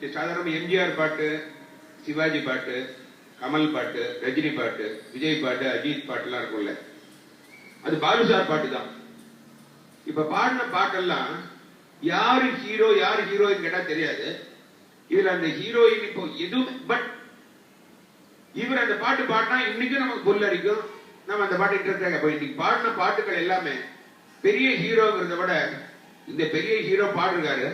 சாதாரண எம்ஜிஆர் பாட்டு, சிவாஜி பாட்டு, கமல் பாட்டு, ரஜினி பாட்டு, விஜய் பாட்டு, அஜித் பாட்டுலாம் இருக்கும்ல, அது பாலுசார் பாட்டு தான். இப்ப பாடின பாட்டெல்லாம் யாரு ஹீரோ யாரு ஹீரோயின் கேட்டா தெரியாது. இதுல அந்த ஹீரோயின் இப்போ எதுவும், பட் இவர் அந்த பாட்டு பாடினா இன்னைக்கும் நமக்கு புல் அடிக்கும். நம்ம அந்த பாட்டு இன்ட்ரெஸ்டாக போய் இன்னைக்கு பாடின பாட்டுகள் எல்லாமே பெரிய ஹீரோங்கிறத விட இந்த பெரிய ஹீரோ பாடுறாரு.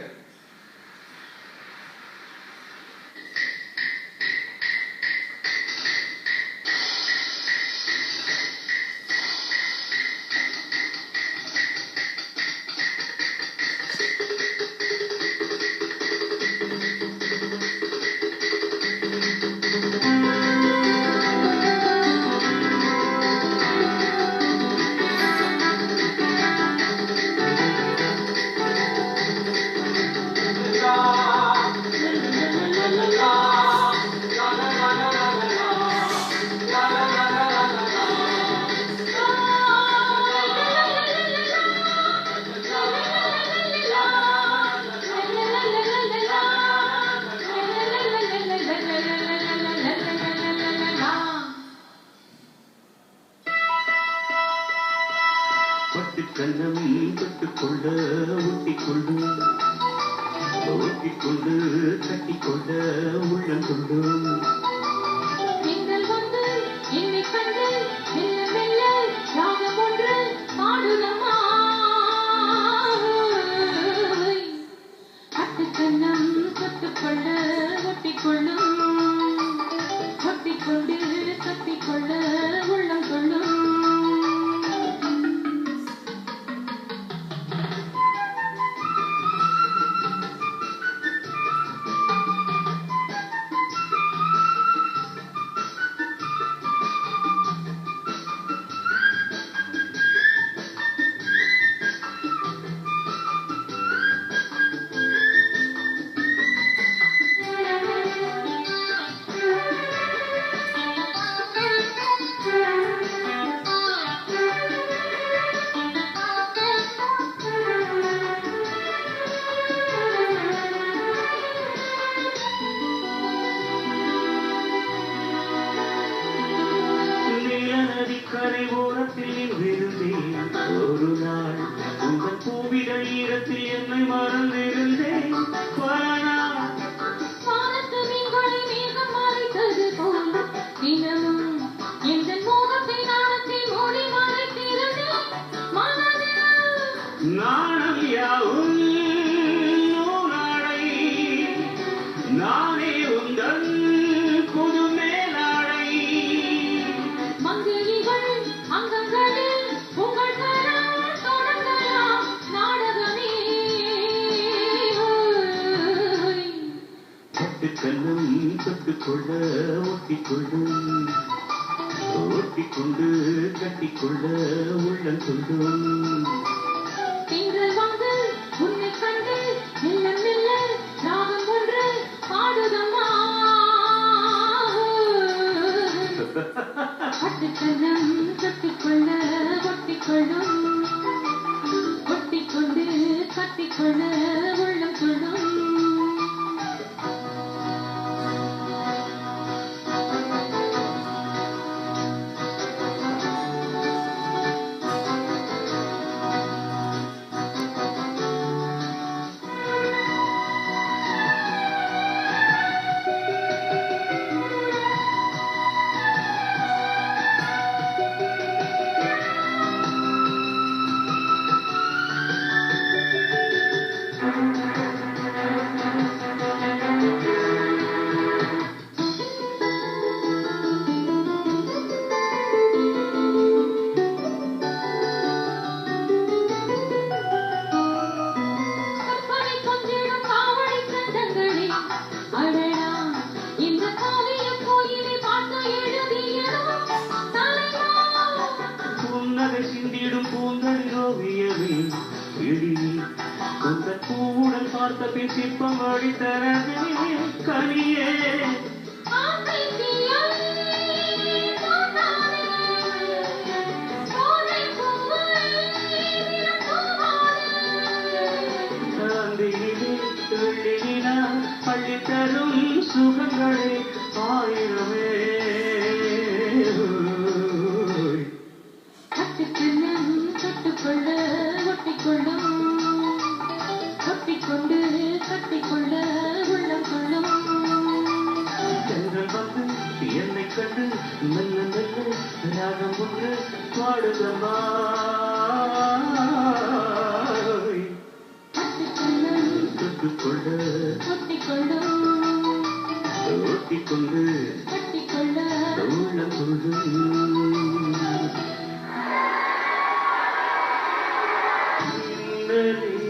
அள்ளி தரும் சுகங்களே ஆயிரமே கட்டுக்கண்ணம் கட்டுக்கொள்ள ஒட்டிக்கொள்ளும் ஒட்டிக்கொண்டு கட்டிக்கொள்ள உள்ளம் கொள்ளும் சென்றல் வந்து என்னை கண்டு மெல்ல மெல்ல ராகம் ஒன்று பாடுதம்மா கட்டுக்கண்ணம் கட்டுக்கொள்ள ஒட்டிக்கொள்ளும் ஒட்டிக்கொண்டு